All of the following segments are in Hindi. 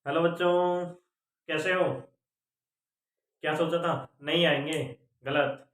हेलो बच्चों, कैसे हो? क्या सोचा था? नहीं आएंगे? गलत।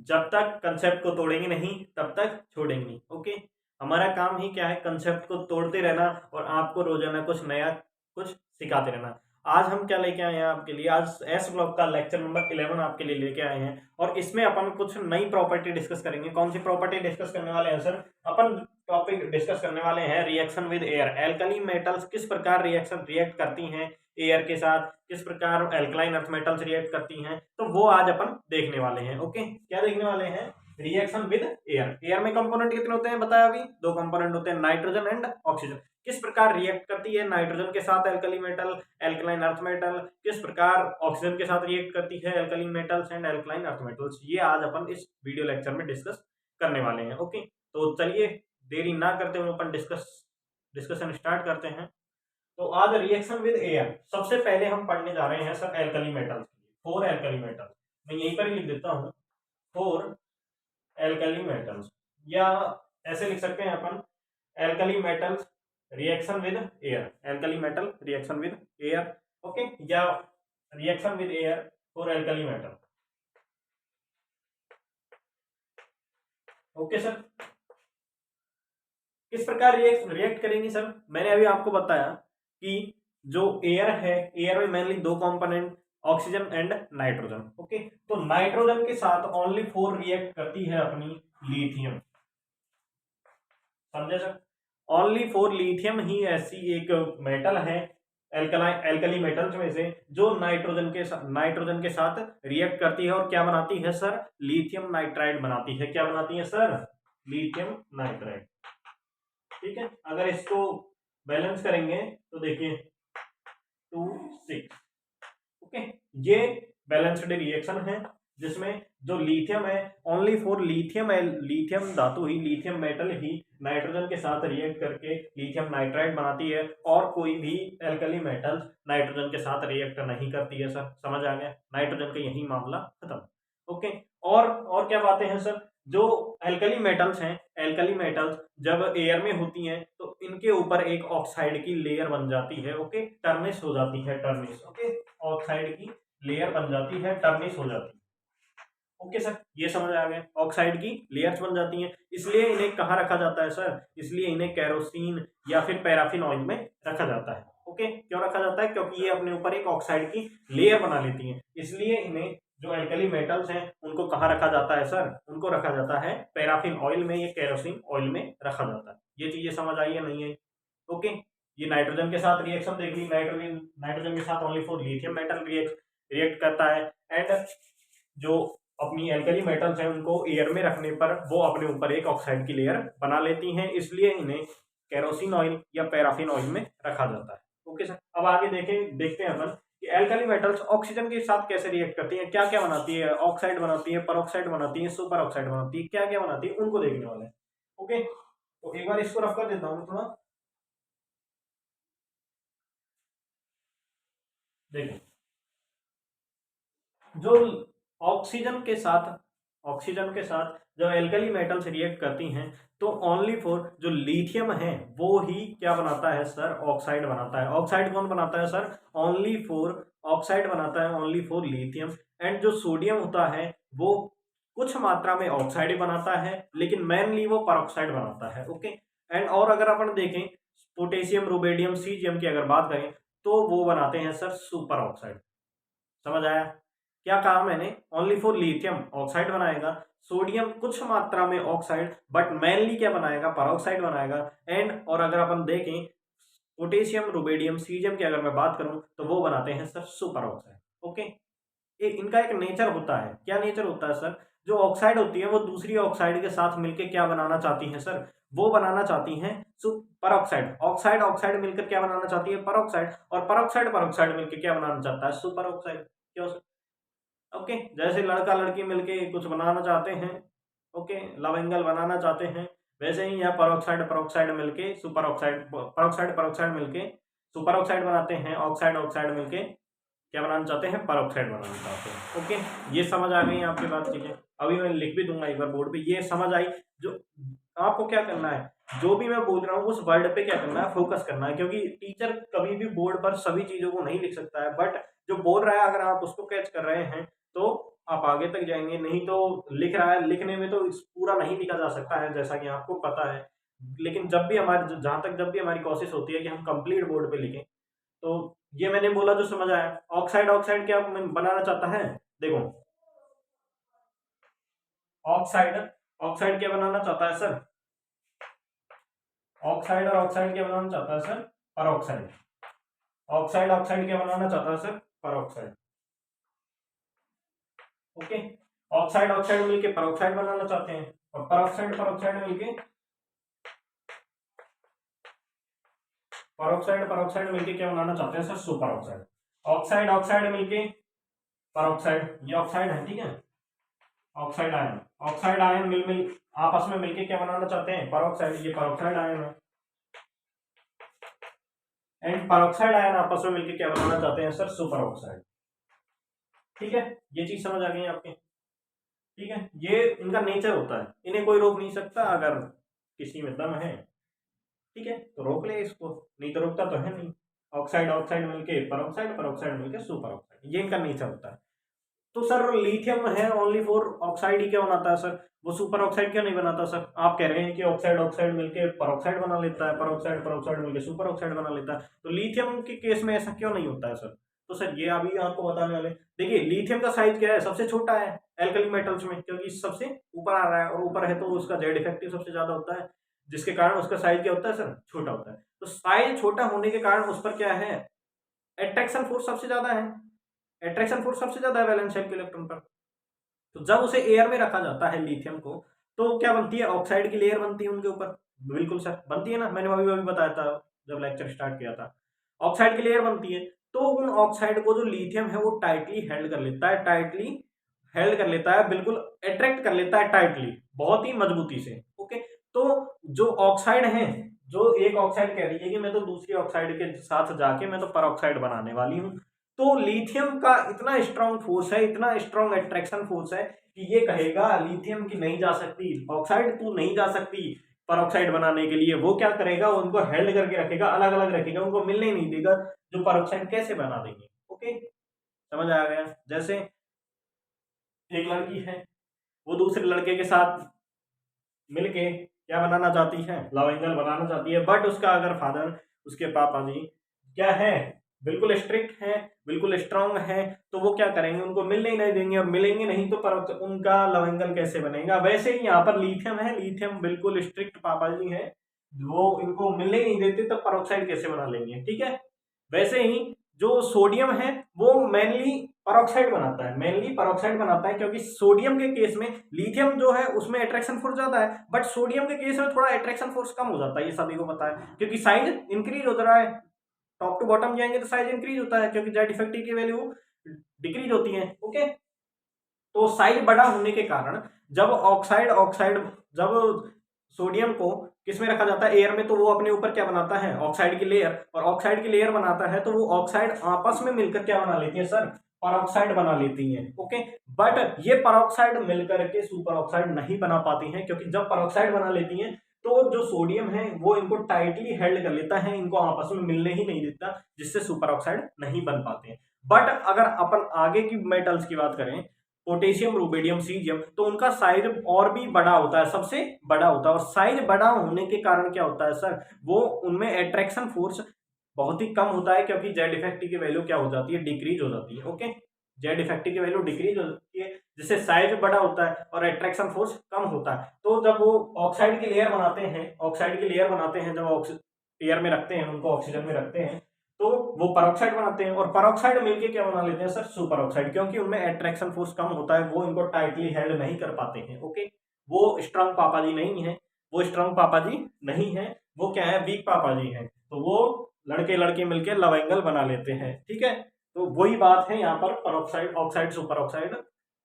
जब तक कंसेप्ट को तोड़ेंगे नहीं तब तक छोड़ेंगे नहीं। ओके। हमारा काम ही क्या है? कंसेप्ट को तोड़ते रहना और आपको रोजाना कुछ नया कुछ सिखाते रहना। आज हम क्या लेके आए हैं आपके लिए? आज एस ब्लॉक का लेक्चर नंबर 11 आपके लिए लेके आए हैं और इसमें अपन कुछ नई प्रॉपर्टी डिस्कस करेंगे। कौन सी प्रॉपर्टी डिस्कस करने वाले हैं सर? अपन टॉपिक डिस्कस करने वाले हैं reaction with air. Alkali metals किस प्रकार रिएक्ट करती हैं एयर के साथ, किस प्रकार एल्कलाइन अर्थ मेटल्स रिएक्ट करती हैं, तो वो आज अपन देखने वाले हैं। ओके, क्या देखने वाले हैं? Reaction with air. एयर में कंपोनेंट कितने होते हैं बताया अभी? दो कंपोनेंट होते हैं, नाइट्रोजन एंड ऑक्सीजन। किस प्रकार रिएक्ट करती है नाइट्रोजन के साथ alkali metal, alkaline earth metal, किस प्रकार ऑक्सीजन के साथ रिएक्ट करती है alkali metals and alkaline earth metals, ये आज अपन इस वीडियो लेक्चर में डिस्कस करने वाले हैं। ओके, तो चलिए देरी ना करते हुए अपन डिस्कशन स्टार्ट करते हैं। तो आज रिएक्शन विद एयर सबसे पहले हम पढ़ने जा रहे हैं sir alkali metals. Four alkali metals, मैं यहीं पर ही लिख देता हूं, फोर एल्कली मेटल्स, या ऐसे लिख सकते हैं अपन alkali metals reaction with air, alkali metal reaction with air. Okay, या reaction with air for alkali metal. Okay sir, किस प्रकार रिएक्ट करेंगी सर? मैंने अभी आपको बताया कि जो एयर है, एयर में मेनली दो component, oxygen and nitrogen. Okay, तो नाइट्रोजन के साथ ओनली फोर रिएक्ट करती है अपनी लिथियम। समझे सर? ओनली फोर लिथियम ही ऐसी एक मेटल है एल्कली मेटल्स में से जो नाइट्रोजन के साथ रिएक्ट करती है और क्या बनाती है सर? लिथियम नाइट्राइड बनाती है। क्या बनाती है सर? Lithium nitride. ठीक है, अगर इसको बैलेंस करेंगे तो देखिए 2 6। ओके, ये बैलेंस्ड रिएक्शन है जिसमें जो लिथियम है, ओनली फॉर लिथियम है, लिथियम धातु ही, लिथियम मेटल ही नाइट्रोजन के साथ रिएक्ट करके लिथियम नाइट्राइड बनाती है और कोई भी एल्कली मेटल नाइट्रोजन के साथ रिएक्ट नहीं करती है सर। समझ आ गया? नाइट्रोजन का यही मामला खत्म। ओके, और क्या बातें हैं सर? जो एल्कली मेटल्स हैं, एल्कली मेटल्स जब एयर में होती हैं तो इनके ऊपर एक ऑक्साइड की लेयर बन जाती है। ओके, टर्निश हो जाती है, टर्निश। ओके, ऑक्साइड की लेयर बन जाती है, टर्निश हो जाती है। ओके सर, ये समझ आ गया? ऑक्साइड की लेयर्स बन जाती हैं, इसलिए इन्हें कहाँ रखा जाता है सर? इसलिए इन्हें केरोसिन या फिर पैराफिन ऑयल में रखा जाता है। ओके, क्यों रखा जाता है? क्योंकि ये अपने ऊपर एक ऑक्साइड की लेयर बना लेती हैं, इसलिए इन्हें जो एल्कली मेटल्स हैं उनको कहाँ रखा जाता है सर? उनको रखा जाता है पैराफिन ऑयल में या केरोसिन ऑयल में रखा जाता है। ये चीजें समझ आई है नहीं है? ओके, ये नाइट्रोजन के साथ रिएक्शन देख ली, नाइट्रोजन के साथ only for lithium metal react करता है एंड जो अपनी एल्कली मेटल्स हैं उनको एयर में रखने पर वो अपने ऊपर एक ऑक्साइड की लेयर बना लेती हैं, इसलिए इन्हें केरोसिन ऑयल या पैराफिन ऑयल में रखा जाता है। ओके सर, अब आगे देखते हैं अपन कि एल्कली मेटल्स ऑक्सीजन के साथ कैसे रिएक्ट करती हैं, क्या क्या बनाती है? ऑक्साइड बनाती है, परऑक्साइड बनाती है, सुपर ऑक्साइड बनाती है, क्या क्या बनाती है उनको देखने वाले हैं। ओके, तो एक बार इसको रफ कर देता हूँ थोड़ा। देखो, जो ऑक्सीजन के साथ जब एल्कली मेटल्स रिएक्ट करती हैं तो ओनली फॉर जो लिथियम है वो ही क्या बनाता है सर? ऑक्साइड बनाता है। ऑक्साइड कौन बनाता है सर? ओनली फॉर ऑक्साइड बनाता है ओनली फॉर लिथियम। एंड जो सोडियम होता है वो कुछ मात्रा में ऑक्साइड बनाता है लेकिन मेनली वो परऑक्साइड बनाता है। ओके, एंड और अगर अपन देखें पोटेशियम, रुबेडियम, सीजियम की अगर बात करें तो वो बनाते हैं सर सुपर ऑक्साइड। समझ आया? क्या कहा मैंने? ओनली फॉर लिथियम ऑक्साइड बनाएगा, सोडियम कुछ मात्रा में ऑक्साइड, बट मेनली क्या बनाएगा? पेरोक्साइड बनाएगा। एंड और अगर अपन देखें पोटेशियम, रुबेडियम, सीजियम की अगर मैं बात करूं तो वो बनाते हैं सर सुपर ऑक्साइड। ओके, इनका एक नेचर होता है। क्या नेचर होता है सर? जो ऑक्साइड होती है वो दूसरी ऑक्साइड के साथ मिलकर क्या बनाना चाहती है सर? वो बनाना चाहती हैं सुपर ऑक्साइड। ऑक्साइड ऑक्साइड मिलकर क्या बनाना चाहती है? परऑक्साइड। और परऑक्साइड परऑक्साइड मिलकर क्या बनाना चाहता है? Super oxide. क्यों सर? ओके, जैसे लड़का लड़की मिलके कुछ बनाना चाहते हैं, ओके, लव एंगल बनाना चाहते हैं, वैसे ही यहाँ परोक्साइड परोक्साइड मिलके सुपर ऑक्साइड, परोक्साइड परोक्साइड मिलके सुपर ऑक्साइड बनाते हैं, ऑक्साइड ऑक्साइड मिलके क्या बनाना चाहते हैं? परोक्साइड बनाना चाहते हैं। ओके, ये समझ आ गई आपकी बात? ठीक है, अभी मैं लिख भी दूंगा एक बार बोर्ड पे, ये समझ आई? जो आपको क्या करना है, जो भी मैं बोल रहा हूँ उस वर्ड पे क्या करना है, फोकस करना है, क्योंकि टीचर कभी भी बोर्ड पर सभी चीजों को नहीं लिख सकता है, बट जो बोल रहा है अगर आप उसको कैच कर रहे हैं तो आप आगे तक जाएंगे। नहीं तो लिख रहा है, लिखने में तो पूरा नहीं लिखा जा सकता है जैसा कि आपको पता है, लेकिन जब भी हमारी जहां तक जब भी हमारी कोशिश होती है कि हम कंप्लीट बोर्ड पे लिखें, तो ये मैंने बोला जो समझ आया। ऑक्साइड, ऑक्साइड क्या बनाना चाहता है, देखो ऑक्साइड, ऑक्साइड क्या बनाना चाहता है सर, ऑक्साइड और ऑक्साइड क्या बनाना चाहता है सर, परऑक्साइड। ऑक्साइड ऑक्साइड क्या बनाना चाहता है sir, peroxide. Okay, oxide oxide मिलके परऑक्साइड बनाना चाहते हैं, और परऑक्साइड परऑक्साइड मिलके परऑक्साइड परऑक्साइड मिलके क्या बनाना चाहते हैं sir, super oxide. Oxide oxide मिलके परऑक्साइड, ये ऑक्साइड है, ठीक है, ऑक्साइड आयन, ऑक्साइड आयन मिल आपस में मिलके क्या बनाना चाहते हैं, परऑक्साइड, ये परऑक्साइड आयन है। एंड परऑक्साइड आयन आपस में मिलके क्या बनाना चाहते हैं सर, सुपर ऑक्साइड। ठीक है, ये चीज समझ आ गई आपके, ठीक है, ये इनका नेचर होता है, इन्हें कोई रोक नहीं सकता, अगर किसी में दम है ठीक है तो रोक ले इसको, नहीं तो रोकता तो है नहीं। ऑक्साइड ऑक्साइड मिलके परऑक्साइड, परऑक्साइड मिलके सुपर ऑक्साइड, ये इनका नेचर होता है। तो सर लिथियम है ओनली फॉर ऑक्साइड ही क्या बनाता है सर, वो सुपर ऑक्साइड क्यों नहीं बनाता सर, आप कह रहे हैं कि ऑक्साइड ऑक्साइड मिलके परऑक्साइड बना लेता है, परऑक्साइड परऑक्साइड मिलके सुपर ऑक्साइड बना लेता है, तो लिथियम के केस में ऐसा क्यों नहीं होता है सर। तो सर ये अभी आपको बताने वाले, देखिए लिथियम का साइज क्या है, सबसे छोटा है एल्कली मेटल्स में, क्योंकि सबसे ऊपर आ रहा है, और ऊपर है तो उसका जेड इफेक्टिव सबसे ज्यादा होता है, जिसके कारण उसका साइज क्या होता है सर, छोटा होता है। तो साइज छोटा होने के कारण उस पर क्या है, अट्रैक्शन फोर्स सबसे ज्यादा है, अट्रैक्शन फोर्स सबसे ज्यादा है वैलेंस शेल के इलेक्ट्रॉन पर। तो जब उसे एयर में रखा जाता है लिथियम को, तो क्या बनती है, ऑक्साइड की लेयर बनती है उनके ऊपर, बिल्कुल सर बनती है ना, मैंने अभी अभी बताया था जब लेक्चर स्टार्ट किया था, ऑक्साइड की लेयर बनती है। तो उन ऑक्साइड को जो लिथियम है वो टाइटली हेल्ड कर लेता है, टाइटली हेल्ड कर लेता है, बिल्कुल अट्रैक्ट कर लेता है टाइटली, बहुत ही मजबूती से। ओके, तो जो ऑक्साइड है, जो एक ऑक्साइड कह रही है कि मैं तो दूसरी ऑक्साइड के साथ जाके मैं तो परऑक्साइड बनाने वाली हूँ, तो लिथियम का इतना स्ट्रांग फोर्स है, इतना स्ट्रांग अट्रैक्शन फोर्स है कि ये कहेगा लिथियम की नहीं जा सकती, ऑक्साइड तू नहीं जा सकती परऑक्साइड बनाने के लिए। वो क्या करेगा, उनको हेल्ड करके रखेगा, अलग अलग रखेगा, उनको मिलने ही नहीं देगा, जो परऑक्साइड कैसे बना देंगे। ओके, समझ आ गया। जैसे एक लड़की है, वो दूसरे लड़के के साथ मिलके क्या बनाना चाहती है, लव एंगल बनाना चाहती है, बट उसका अगर फादर, उसके पापा जी क्या है, बिल्कुल स्ट्रिक्ट है, बिल्कुल स्ट्रांग है, तो वो क्या करेंगे, उनको मिलने ही नहीं देंगे, और मिलेंगे नहीं तो पर उनका लव एंगल कैसे बनेगा। वैसे ही यहाँ पर लिथियम है, लिथियम बिल्कुल स्ट्रिक्ट पापा जी है, वो इनको मिलने ही नहीं देते, तो परऑक्साइड कैसे बना लेंगे। ठीक है, वैसे ही जो सोडियम है वो मेनली परऑक्साइड बनाता है, मेनली परऑक्साइड बनाता है, क्योंकि सोडियम के केस में लिथियम जो है उसमें अट्रैक्शन फोर्स ज्यादा है, बट सोडियम के केस में थोड़ा अट्रैक्शन फोर्स कम हो जाता है, ये सभी को पता है, क्योंकि साइज इंक्रीज हो रहा है, टॉप टू बॉटम जाएंगे तो साइज इंक्रीज होता है, क्योंकि जेड इफेक्टिव की वैल्यू डिक्रीज होती है। ओके, तो साइज बड़ा होने के कारण जब ऑक्साइड ऑक्साइड जब सोडियम को किस में रखा जाता है, एयर में, तो वो अपने ऊपर क्या बनाता है, ऑक्साइड की लेयर, और ऑक्साइड की लेयर बनाता है, तो वो ऑक्साइड आपस में मिलकर क्या बना लेती है सर, परऑक्साइड बना लेती हैं। ओके, बट ये परऑक्साइड मिलकर के सुपर ऑक्साइड नहीं बना पाती हैं, क्योंकि जब परऑक्साइड बना लेती हैं तो जो सोडियम है वो इनको टाइटली हेल्ड कर लेता है, इनको आपस में मिलने ही नहीं देता, जिससे सुपर ऑक्साइड नहीं बन पाते हैं। बट अगर अपन आगे की मेटल्स की बात करें, पोटेशियम, रुबिडियम, सीजियम, तो उनका साइज और भी बड़ा होता है, सबसे बड़ा होता है, और साइज बड़ा होने के कारण क्या होता है सर, वो उनमें अट्रैक्शन फोर्स बहुत ही कम होता है, क्योंकि जेड इफेक्टिव की वैल्यू क्या हो जाती है, डिक्रीज हो जाती है। ओके, जेड इफेक्टिव की वैल्यू डिक्रीज हो जाती है, जिससे साइज बड़ा होता है और अट्रैक्शन फोर्स कम होता है। तो जब वो ऑक्साइड की लेयर बनाते हैं, ऑक्साइड की लेयर बनाते हैं, जब एयर में रखते हैं, उनको ऑक्सीजन में रखते हैं, तो वो परऑक्साइड बनाते हैं, और परऑक्साइड मिलके क्या बना लेते हैं सर, सुपर ऑक्साइड, क्योंकि उनमें अट्रैक्शन फोर्स कम होता है, वो इनको टाइटली हेल्ड नहीं कर पाते हैं। ओके, वो स्ट्रांग पापा जी नहीं है, वो स्ट्रांग पापा जी नहीं है, वो क्या है, वीक पापा जी हैं, तो वो लड़के लड़के मिलके लव एंगल बना लेते हैं। ठीक है, तो वही बात है यहाँ पर peroxide oxide super oxide,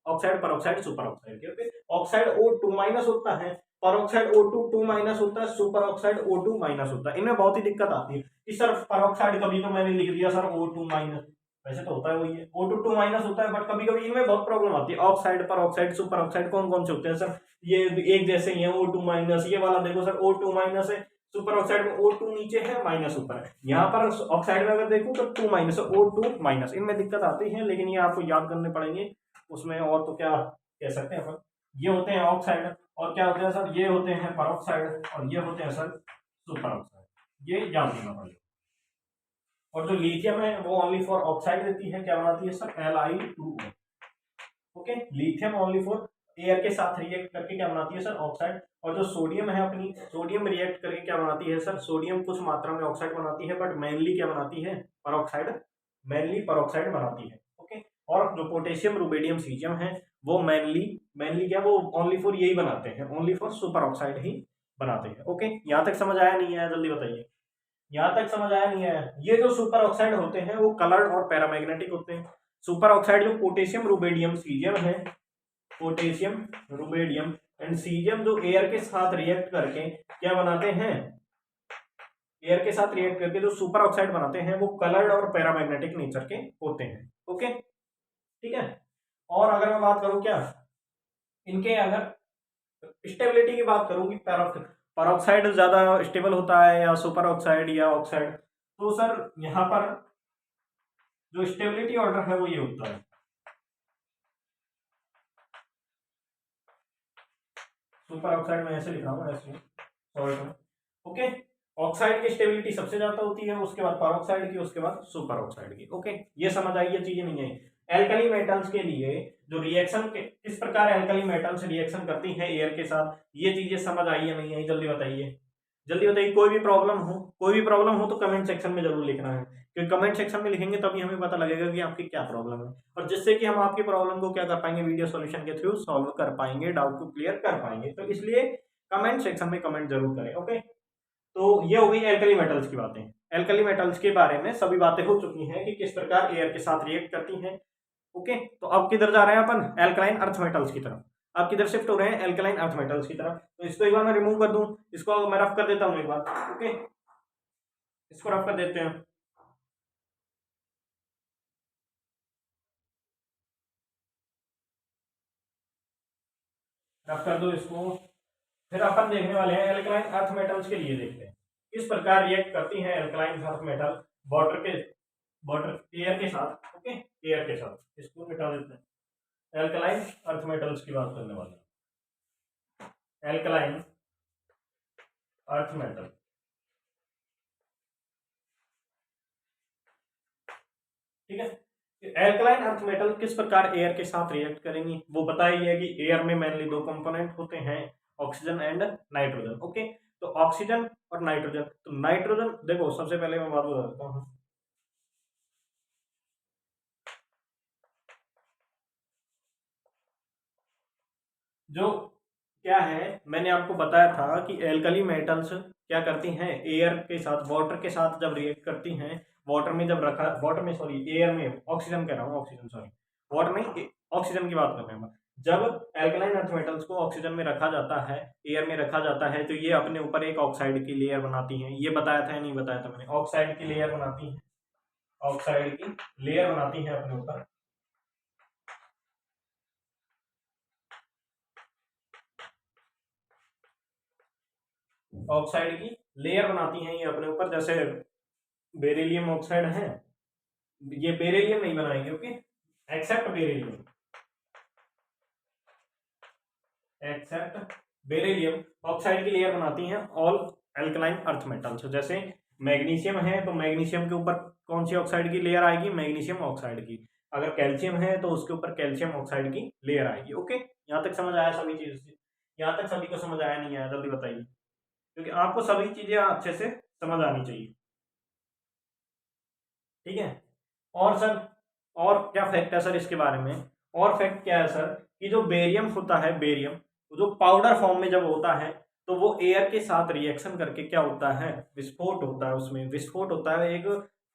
oxide peroxide super oxide के। ओके, ऑक्साइड O2 माइनस होता है, परऑक्साइड O2 2 माइनस होता है, सुपर ऑक्साइड O2 माइनस होता है। इनमें बहुत ही दिक्कत आती है कि सर परऑक्साइड कभी तो मैंने लिख दिया सर O2 माइनस, वैसे तो होता है वही है, O2 माइनस होता है, बट कभी कभी इनमें बहुत प्रॉब्लम आती है। ऑक्साइड पर ऑक्साइड सुपर ऑक्साइड कौन कौन से होते हैं सर? ये एक जैसे ही है O2 माइनस, ये वाला देखो सर O2 माइनस है, सुपर ऑक्साइड में O2 नीचे है माइनस ऊपर है। यहाँ पर ऑक्साइड में अगर देखूं तो 2 माइनस है, O2 माइनस, इनमें दिक्कत आती है, लेकिन ये आपको याद करने पड़ेंगे उसमें। और तो क्या कह सकते हैं अपन, ये होते हैं ऑक्साइड, और क्या होते हैं सर, ये होते हैं परऑक्साइड, और ये होते हैं सर सुपर ऑक्साइड, ये याद रखना पड़ेगा। और जो लिथियम है वो ओनली फॉर ऑक्साइड देती है, क्या बनाती है sir, Li2O। Okay, lithium only for air के साथ रिएक्ट करके क्या बनाती है सर, ऑक्साइड। और जो सोडियम है अपनी, सोडियम रिएक्ट करके क्या बनाती है सर, सोडियम कुछ मात्रा में ऑक्साइड बनाती है, बट मेनली क्या बनाती है, परऑक्साइड, मेनली परऑक्साइड बनाती है। ओके, और जो पोटेशियम रुबेडियम सीजियम है वो मेनली, मेनली क्या, वो ओनली फॉर यही बनाते हैं, ओनली फॉर सुपर ऑक्साइड ही बनाते हैं। ओके, यहाँ तक समझ आया नहीं आया, जल्दी बताइए, यहाँ तक समझ आया नहीं आया? ये जो सुपर ऑक्साइड होते हैं वो कलर्ड और पैरामैग्नेटिक होते हैं। सुपर ऑक्साइड जो पोटेशियम रुबेडियम सीजियम है, पोटेशियम रुबेडियम एंड सीजियम, जो एयर के साथ रिएक्ट करके क्या बनाते हैं, एयर के साथ रिएक्ट करके जो सुपर ऑक्साइड बनाते हैं वो कलर्ड और पैरामैग्नेटिक नेचर के होते हैं। ओके, ठीक है। और अगर मैं बात करूं क्या इनके, अगर स्टेबिलिटी की बात करूं कि परऑक्साइड ज्यादा स्टेबल होता है या सुपर ऑक्साइड या ऑक्साइड, तो सर यहाँ पर जो स्टेबिलिटी ऑर्डर है वो ये होता है, सुपर ऑक्साइड में ऐसे लिख रहा हूँ, ऐसे सॉल्ट में। ओके, ऑक्साइड की स्टेबिलिटी सबसे ज्यादा होती है, उसके बाद परऑक्साइड की, उसके बाद सुपर ऑक्साइड की। ओके, ये समझ आई, ये चीजें नहीं आई। एल्कली मेटल्स के लिए जो रिएक्शन के किस प्रकार एल्कली मेटल्स रिएक्शन करती है एयर के साथ, ये चीजें समझ आई या नहीं आई, जल्दी बताइए, जल्दी बताइए। कोई भी प्रॉब्लम हो, कोई भी प्रॉब्लम हो तो कमेंट सेक्शन में जरूर लिखना है, क्योंकि कमेंट सेक्शन में लिखेंगे तभी हमें पता लगेगा कि आपकी क्या प्रॉब्लम है, और जिससे कि हम आपकी प्रॉब्लम को क्या कर पाएंगे, वीडियो सॉल्यूशन के थ्रू सॉल्व कर पाएंगे, डाउट को क्लियर कर पाएंगे। तो इसलिए कमेंट सेक्शन में कमेंट जरूर करें। ओके, तो ये हो गई एल्कली मेटल्स की बातें। एल्कली मेटल्स के बारे में सभी बातें हो चुकी हैं कि किस प्रकार एयर के साथ रिएक्ट करती हैं। ओके, तो अब किधर जा रहे हैं अपन, एल्कलाइन अर्थ मेटल्स की तरफ। अब किधर शिफ्ट हो रहे हैं, एल्कलाइन अर्थ मेटल्स की तरफ। तो इसको एक बार मैं रिमूव कर दूं, इसको मैं रफ कर देता हूं एक बार। ओके, इसको रफ कर देते हैं, रफ कर दो इसको। फिर अपन देखने वाले हैं एल्कलाइन अर्थ मेटल्स के लिए, देखते हैं किस प्रकार रिएक्ट करती हैं एल्कलाइन अर्थ मेटल वाटर के, वाटर एयर के साथ। ओके, एयर के साथ, इसको मिटा देते हैं। एल्कलाइन अर्थ मेटल्स की बात करने वाले हैं, एल्कलाइन अर्थ मेटल। ठीक है, एल्कलाइन अर्थ मेटल किस प्रकार एयर के साथ रिएक्ट करेंगी वो बताई है कि एयर में मेनली दो कंपोनेंट होते हैं, ऑक्सीजन एंड नाइट्रोजन। ओके, तो ऑक्सीजन और नाइट्रोजन। तो नाइट्रोजन देखो, सबसे पहले मैं बात बता देता हूँ, जो क्या है, मैंने आपको बताया था कि एल्कली मेटल्स क्या करती हैं, एयर के साथ, वाटर के साथ जब रिएक्ट करती हैं, वाटर में जब रखा, वाटर में सॉरी, एयर में, ऑक्सीजन कह रहा हूँ, ऑक्सीजन सॉरी, वाटर में, ऑक्सीजन की बात कर रहे हैं। जब एल्कलाइन अर्थ मेटल्स को ऑक्सीजन में रखा जाता है, एयर में रखा जाता है, तो ये अपने ऊपर एक ऑक्साइड की लेयर बनाती हैं। ये बताया था या नहीं बताया था मैंने, ऑक्साइड की लेयर बनाती है, ऑक्साइड की लेयर बनाती है अपने ऊपर, ऑक्साइड की लेयर बनाती हैं ये अपने ऊपर। जैसे बेरिलियम ऑक्साइड है, ये बेरिलियम नहीं बनाएंगे। Okay, except beryllium, except beryllium oxide की लेयर बनाती हैं ऑल एल्कलाइन अर्थ मेटल्स। जैसे मैग्नीशियम है तो मैग्नीशियम के ऊपर कौन सी ऑक्साइड की लेयर आएगी, मैग्नीशियम ऑक्साइड की। अगर कैल्शियम है तो उसके ऊपर कैल्शियम ऑक्साइड की लेयर आएगी। ओके, यहाँ तक समझ आया सभी चीज से? यहाँ तक सभी को समझ आया नहीं आया, जल्दी बताइए, क्योंकि आपको सभी चीजें अच्छे से समझ आनी चाहिए। ठीक है, और सर, और क्या फैक्ट है सर इसके बारे में, और फैक्ट क्या है सर, कि जो बेरियम होता है, बेरियम जो पाउडर फॉर्म में जब होता है तो वो एयर के साथ रिएक्शन करके क्या होता है, विस्फोट होता है, उसमें विस्फोट होता है, एक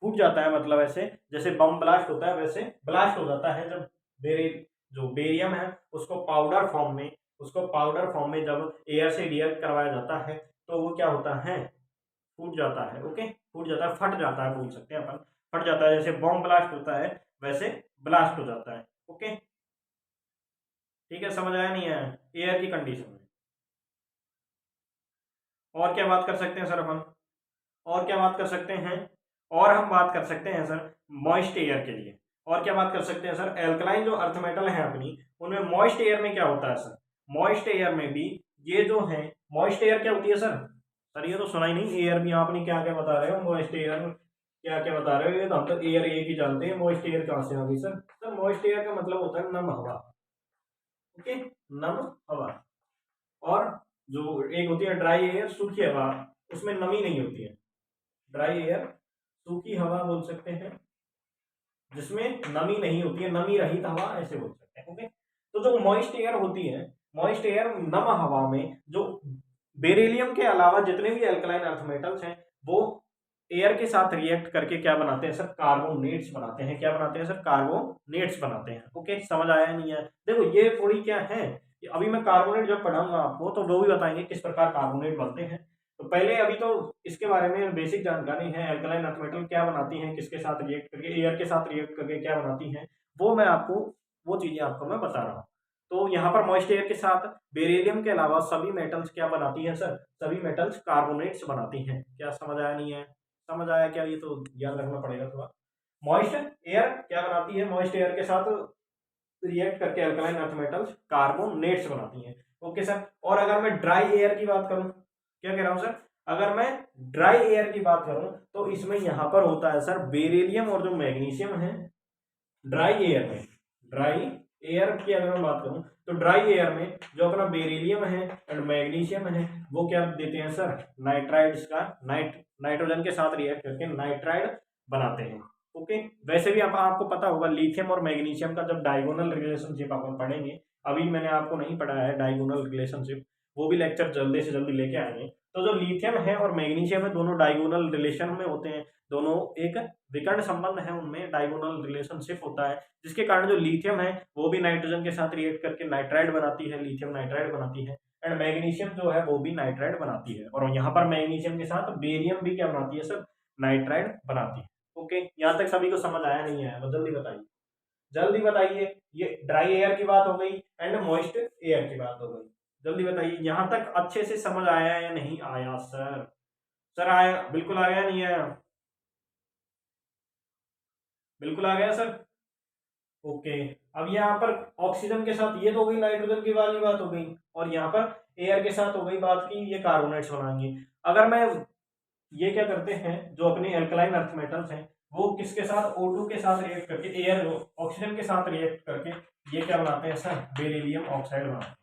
फूट जाता है, मतलब ऐसे जैसे बम ब्लास्ट होता है वैसे ब्लास्ट हो जाता है। जब बेरे जो बेरियम है उसको पाउडर फॉर्म में, उसको पाउडर फॉर्म में जब एयर से रिएक्ट करवाया जाता है तो वो क्या होता है, फूट जाता है। ओके, फूट जाता है, फट जाता है बोल सकते हैं अपन। फट जाता है, जैसे बॉम्ब ब्लास्ट होता है वैसे ब्लास्ट हो जाता है। ओके, ठीक है, समझ आया नहीं आया एयर की कंडीशन में। और क्या बात कर सकते हैं सर अपन, और क्या बात कर सकते हैं, और हम बात कर सकते हैं सर मॉइस्ट एयर के लिए। और क्या बात कर सकते हैं सर, एल्कलाइन जो अर्थ मेटल है अपनी, उनमें मॉइस्ट एयर में क्या होता है सर, मॉइस्ट एयर में भी ये जो है, मॉइस्ट एयर क्या होती है सर, सर ये तो सुना ही नहीं, एयर भी आपने क्या क्या बता रहे हो, मॉइस्ट एयर क्या क्या बता रहे हो, ये तो हम तो एयर एक ही जानते हैं, मॉइस्ट एयर कहाँ से आ गई सर। सर मॉइस्ट एयर का मतलब होता है नम हवा। ओके, नम हवा। और जो एक होती है ड्राई एयर, सूखी हवा, उसमें नमी नहीं होती है। ड्राई एयर सूखी हवा बोल सकते हैं, जिसमें नमी नहीं होती है, नमी रहित हवा ऐसे बोल सकते हैं। ओके, तो जो मॉइस्ट एयर होती है, मॉइस्ट एयर नम हवा में जो बेरिलियम के अलावा जितने भी अल्कलाइन अर्थ मेटल्स हैं वो एयर के साथ रिएक्ट करके क्या बनाते हैं सर, कार्बोनेट्स बनाते हैं। क्या बनाते हैं सर, कार्बोनेट्स बनाते हैं। ओके, समझ आया नहीं है, देखो ये थोड़ी क्या है, अभी मैं कार्बोनेट जब पढ़ाऊंगा आपको तो वो भी बताएंगे किस प्रकार कार्बोनेट बनते हैं। तो पहले अभी तो इसके बारे में बेसिक जानकारी है, अल्कलाइन अर्थ मेटल क्या बनाती हैं, किसके साथ रिएक्ट करके, एयर के साथ रिएक्ट करके क्या बनाती हैं, वो मैं आपको, वो चीजें आपको मैं बता रहा हूँ। तो यहाँ पर मॉइस्ट एयर के साथ बेरिलियम के अलावा सभी मेटल्स क्या बनाती हैं सर, सभी मेटल्स कार्बोनेट्स बनाती हैं। क्या समझ आया नहीं है, समझ आया क्या, ये तो याद रखना पड़ेगा थोड़ा। मॉइस्ट एयर क्या बनाती है, मॉइस्ट एयर के साथ रिएक्ट करके अल्कलाइन अर्थ मेटल्स कार्बोनेट्स बनाती हैं। ओके सर, और अगर मैं ड्राई एयर की बात करूं, क्या कह रहा हूं सर, अगर मैं ड्राई एयर की बात करूं तो इसमें यहां पर होता है सर बेरिलियम और जो मैग्नीशियम है ड्राई एयर में। ड्राई एयर की अगर मैं बात करूं तो ड्राई एयर में जो अपना बेरिलियम है एंड मैग्नीशियम है वो क्या देते हैं सर, नाइट्राइड्स का, नाइट्रोजन के साथ रिएक्ट करके नाइट्राइड बनाते हैं। ओके, वैसे भी आपको पता होगा लिथियम और मैग्नीशियम का जब डायगोनल रिलेशनशिप अपन पढ़ेंगे, अभी मैंने आपको नहीं पढ़ाया है डायगोनल रिलेशनशिप, वो भी लेक्चर जल्दी से जल्दी लेके आएंगे। तो जो लिथियम है और मैग्नीशियम है दोनों डायगोनल रिलेशन में होते हैं, दोनों एक विकर्ण संबंध है, उनमें डायगोनल रिलेशनशिप होता है, जिसके कारण जो लिथियम है वो भी नाइट्रोजन के साथ रिएक्ट करके नाइट्राइड बनाती है, लिथियम नाइट्राइड बनाती है। एंड मैग्नीशियम जो है वो भी नाइट्राइड बनाती है, और यहाँ पर मैग्नीशियम के साथ बेरियम भी क्या बनाती है सर, नाइट्राइड बनाती है। ओके, यहाँ तक सभी को समझ आया नहीं आया, तो जल्दी बताइए, जल्दी बताइए। ये ड्राई एयर की बात हो गई एंड मॉइस्ट एयर की बात हो गई, जल्दी बताइए यहाँ तक अच्छे से समझ आया या नहीं आया सर, सर आया, बिल्कुल आ गया नहीं आया, बिल्कुल आ गया सर। ओके, अब यहाँ पर ऑक्सीजन के साथ ये तो हो गई नाइट्रोजन की वाली बात हो गई, और यहाँ पर एयर के साथ हो गई बात की ये कार्बोनेट्स बनाएंगे। अगर मैं ये क्या करते हैं जो अपने एल्कलाइन अर्थ मेटल्स हैं वो किसके साथ, O2 के साथ रिएक्ट करके, एयर ऑक्सीजन के साथ रिएक्ट करके ये क्या बनाते हैं सर, बेरिलियम ऑक्साइड बनाते हैं,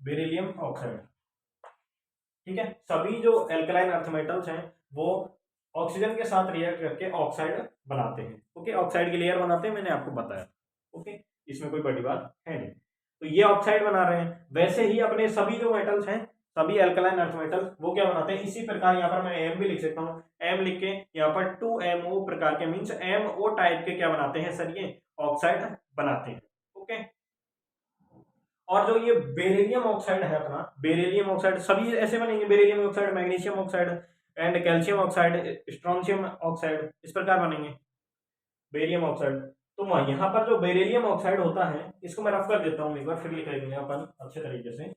बेरिलियम ऑक्साइड। ठीक है, सभी जो एल्कलाइन अर्थ मेटल्स हैं वो ऑक्सीजन के साथ रिएक्ट करके ऑक्साइड बनाते हैं। ओके, ऑक्साइड की लेयर बनाते हैं, मैंने आपको बताया। ओके, इसमें कोई बड़ी बात है नहीं, तो ये ऑक्साइड बना रहे हैं। वैसे ही अपने सभी जो मेटल्स हैं, सभी एल्कलाइन अर्थ मेटल्स वो क्या बनाते हैं, इसी प्रकार यहाँ पर मैं एम भी लिख सकता हूँ, एम लिख के यहाँ पर 2MO प्रकार के, मीन्स MO टाइप के क्या बनाते हैं सर, ये ऑक्साइड बनाते हैं। ओके, और जो ये बेरिलियम ऑक्साइड है अपना, बेरिलियम ऑक्साइड सभी ऐसे बनेंगे, beryllium oxide, magnesium oxide and calcium oxide, strontium oxide, इस प्रकार बनेंगे बेरियम ऑक्साइड। तो यहाँ पर जो बेरिलियम ऑक्साइड होता है, इसको मैं रफ कर देता हूँ एक बार, फिर लिख लेंगे अपन अच्छे तरीके से,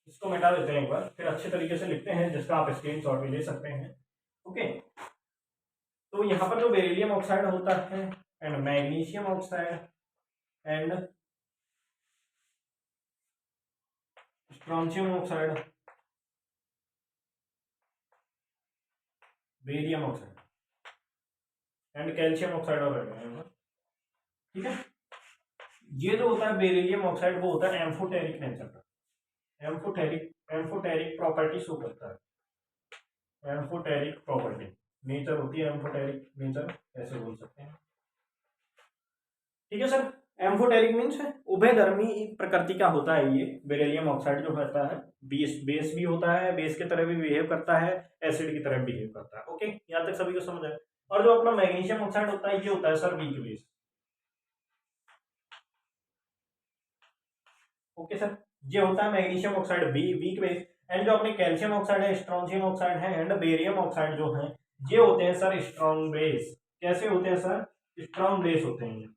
इसको मिटा देते हैं एक बार, फिर अच्छे तरीके से लिखते हैं, जिसका आप स्क्रीन शॉट भी ले सकते हैं। ओके, तो यहाँ पर जो बेरिलियम ऑक्साइड होता है and magnesium oxide and strontium oxide, barium oxide and calcium oxide और रहेगा। ठीक है, ये जो होता है बेरिलियम ऑक्साइड वो होता है एम्फोटेरिक नेचर का, एम्फोटेरिक, एम्फोटेरिक प्रॉपर्टी शो करता है, एम्फोटेरिक प्रॉपर्टी नेचर होती है, एम्फोटेरिक नेचर ऐसे बोल सकते हैं। ठीक है सर, एम्फोटेरिक मीन्स उभयधर्मी प्रकृति का होता है ये बेरिलियम ऑक्साइड जो होता है, बेस बेस भी होता है, बेस की तरह भी बिहेव करता है, एसिड की तरह बिहेव करता है। ओके, यहाँ तक सभी को समझ आए। और जो अपना मैग्नीशियम ऑक्साइड होता है ये होता है sir weak base. Okay sir, ये होता है magnesium oxide weak base. And जो अपने कैल्शियम ऑक्साइड है, स्ट्रोंशियम ऑक्साइड है एंड बेरियम ऑक्साइड जो है, ये होते हैं सर स्ट्रॉन्ग बेस। कैसे होते हैं सर? स्ट्रॉन्ग बेस होते हैं।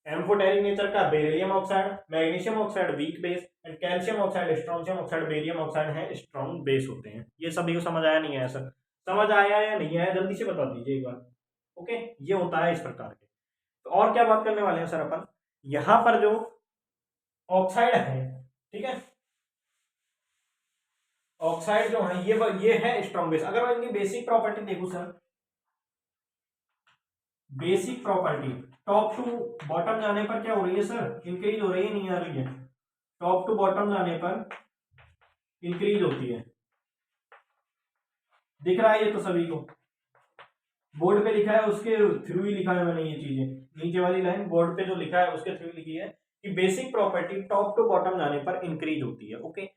एम्फोटेरिक नेचर का beryllium oxide, magnesium oxide weak base and calcium oxide, strontium oxide, barium oxide है स्ट्रॉन्ग बेस होते हैं। ये सभी को समझ आया नहीं आया सर? समझ आया या नहीं आया जल्दी से बता दीजिए एक बार। ओके, ये होता है इस प्रकार के। तो और क्या बात करने वाले हैं सर अपन? यहां पर जो ऑक्साइड है, ठीक है, ऑक्साइड जो है ये है स्ट्रॉन्ग बेस। अगर मैं इनकी बेसिक प्रॉपर्टी देखूं sir, basic property top to bottom जाने पर क्या हो रही है सर? इंक्रीज हो रही है, नहीं आ रही है? टॉप टू बॉटम जाने पर इंक्रीज होती है। दिख रहा है ये तो सभी को? बोर्ड पे लिखा है उसके थ्रू ही लिखा है मैंने ये चीजें। नीचे वाली लाइन बोर्ड पे जो लिखा है उसके थ्रू लिखी है कि basic property top to bottom जाने पर इंक्रीज होती है। ओके,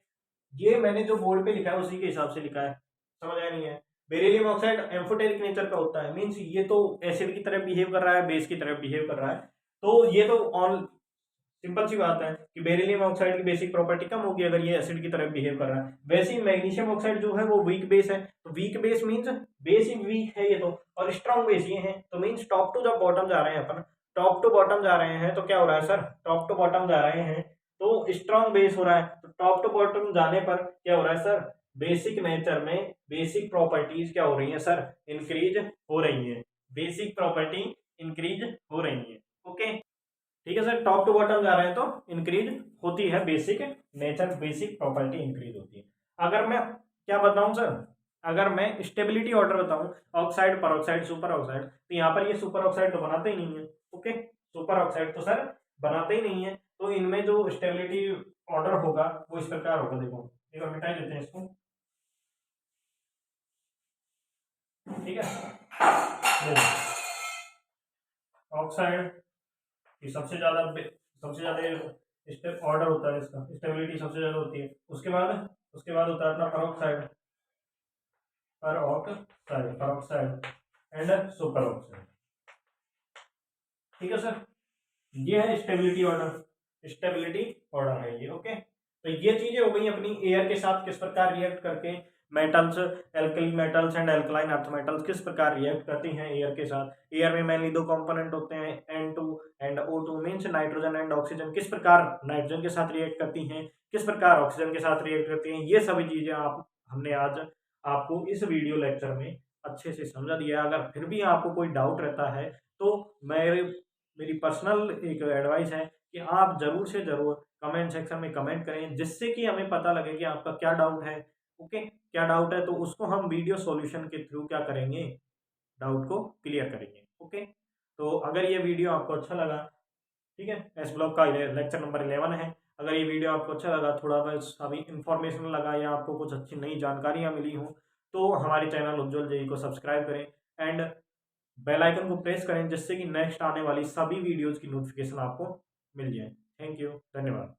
ये मैंने जो बोर्ड पे लिखा है उसी के हिसाब से लिखा है। समझ आया नहीं है? बेरिलियम ऑक्साइड एम्फोटेरिक नेचर का होता है, मींस ये तो एसिड की तरह बिहेव कर रहा है, बेस की तरह बिहेव कर रहा है। तो ये तो ऑन सिंपल सी बात है कि बेरिलियम ऑक्साइड की बेसिक प्रॉपर्टी कम होगी अगर ये एसिड की तरह बिहेव कर रहा है। वैसे ही मैग्नीशियम ऑक्साइड जो है वो वीक बेस है, तो वीक बेस मींस बेस ही वीक है ये तो, और स्ट्रॉन्ग बेस ये है। तो मींस टॉप टू जब बॉटम जा रहे हैं अपन, टॉप टू बॉटम जा रहे हैं तो क्या हो रहा है सर? टॉप टू बॉटम जा रहे हैं तो स्ट्रॉन्ग बेस हो रहा है। तो टॉप टू बॉटम जाने पर क्या हो रहा है सर? बेसिक नेचर में बेसिक प्रॉपर्टीज क्या हो रही है सर? इंक्रीज हो रही है। बेसिक प्रॉपर्टी इंक्रीज हो रही है। ओके, ठीक है सर, टॉप टू बॉटम जा रहे हैं तो इंक्रीज होती है basic nature, basic property increase होती है। अगर मैं क्या बताऊं सर, अगर मैं स्टेबिलिटी ऑर्डर बताऊं, ऑक्साइड, परऑक्साइड, सुपर ऑक्साइड, तो यहाँ पर ये सुपर ऑक्साइड तो बनाते ही नहीं है। ओके, सुपर ऑक्साइड तो सर बनाते ही नहीं है। तो इनमें जो स्टेबिलिटी ऑर्डर होगा वो इस प्रकार होगा। देखो एक बार मिटा देते हैं इसको, ठीक है। ऑक्साइड ये सबसे ज्यादा ऑर्डर होता है, इसका स्टेबिलिटी सबसे ज्यादा होती है। उसके बाद होता है अपना peroxide, peroxide and super oxide. ठीक है सर, ये है स्टेबिलिटी ऑर्डर है ये। ओके, तो ये चीजें हो गई अपनी एयर के साथ किस प्रकार रिएक्ट करके metals, alkali metals and alkaline earth metals किस प्रकार रिएक्ट करती हैं एयर के साथ। एयर में मेनली दो कंपोनेंट होते हैं, N2 and O2, means nitrogen and oxygen किस प्रकार नाइट्रोजन के साथ रिएक्ट करती हैं, किस प्रकार ऑक्सीजन के साथ रिएक्ट करती हैं। ये सभी चीजें हमने आज आपको इस वीडियो लेक्चर में अच्छे से समझा दिया। अगर फिर भी आपको कोई डाउट रहता है तो मेरी पर्सनल एक एडवाइस है कि आप जरूर से जरूर कमेंट सेक्शन में कमेंट करें, जिससे कि हमें पता लगे कि आपका क्या डाउट है। ओके, क्या डाउट है तो उसको हम वीडियो सॉल्यूशन के थ्रू क्या करेंगे, डाउट को क्लियर करेंगे। ओके, तो अगर ये वीडियो आपको अच्छा लगा, ठीक है, एस ब्लॉक का लेक्चर नंबर 11 है। अगर ये वीडियो आपको अच्छा लगा, थोड़ा बस अभी इंफॉर्मेशन लगा या आपको कुछ अच्छी नई जानकारियाँ मिली हों, तो हमारे चैनल उज्ज्वल जेई को सब्सक्राइब करें एंड बेल आइकन को प्रेस करें, जिससे कि नेक्स्ट आने वाली सभी वीडियोज़ की नोटिफिकेशन आपको मिल जाए। थैंक यू, धन्यवाद।